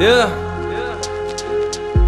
Yeah.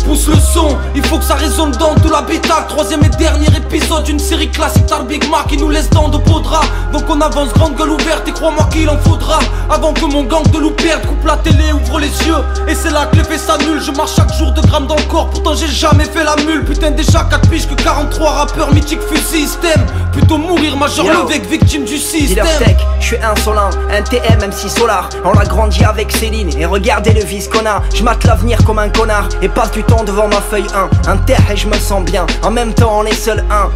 Pousse le son, il faut que ça résonne dans tout l'habitacle. Troisième et dernier épisode d'une série classique par Big Mac qui nous laisse dans de beaux draps. Donc on avance grande gueule ouverte et crois-moi qu'il en faudra. Avant que mon gang de loup perde, coupe la télé, ouvre les yeux. Et c'est là que l'effet s'annule, je marche chaque jour 2 grammes dans le corps. Pourtant j'ai jamais fait la mule, putain déjà 4 piges que 43 rappeurs mythiques full système. Plutôt mourir major Levesque, victime du système. Tech, je suis insolent, un TM MC Solar. On l'a grandi avec Céline et regardez le vice qu'on a. Je mate l'avenir comme un connard et passe du temps devant ma feuille 1. Un terre et je me sens bien, en même temps on est seul un.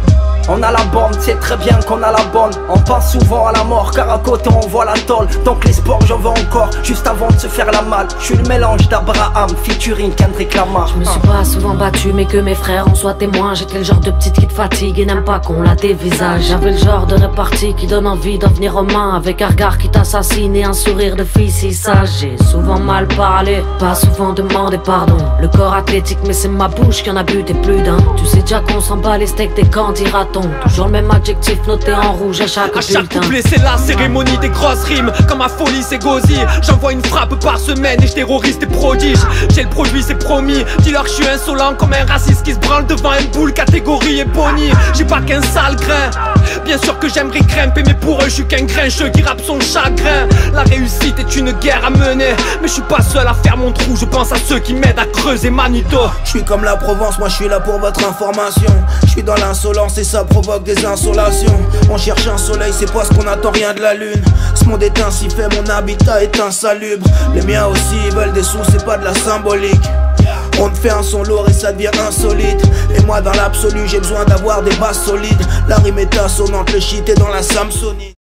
On a la bande, c'est très bien qu'on a la bonne. On pense souvent à la mort car à côté on voit la tôle. Donc les sports j'en veux encore, juste avant de se faire la malle. Je suis le mélange d'Abraham, featuring Kendrick Lamar. Je me suis pas souvent battu mais que mes frères en soient témoins. J'étais le genre de petite qui te fatigue et n'aime pas qu'on la dévisage. J'avais le genre de répartie qui donne envie d'en venir aux mains. Avec un regard qui t'assassine et un sourire de fille si sage. J'ai souvent mal parlé, pas souvent demandé pardon. Le corps athlétique mais c'est ma bouche qui en a buté plus d'un. Tu sais déjà qu'on s'en bat les steaks des candidats. Toujours le même adjectif noté en rouge à chaque couplet c'est la cérémonie des grosses rimes. Comme ma folie c'est Gozi. J'envoie une frappe par semaine et je terrorise des prodiges. J'ai le produit c'est promis. Dis-leur que je suis insolent comme un raciste qui se branle devant une boule catégorie Ebony. J'ai pas qu'un sale grain. Bien sûr que j'aimerais grimper mais pour eux je suis qu'un grincheux qui rappe son chagrin. La réussite est une guerre à mener. Mais je suis pas seul à faire mon trou. Je pense à ceux qui m'aident à creuser Manito. Je suis comme la Provence, moi je suis là pour votre information. Je suis dans l'insolence et ça provoque des insolations. On cherche un soleil, c'est parce qu'on attend rien de la lune. Ce monde est ainsi fait, mon habitat est insalubre. Les miens aussi, ils veulent des sous, c'est pas de la symbolique. On te fait un son lourd et ça devient insolite. Et moi dans l'absolu, j'ai besoin d'avoir des basses solides. La rime est assonante, le shit est dans la Samsonite.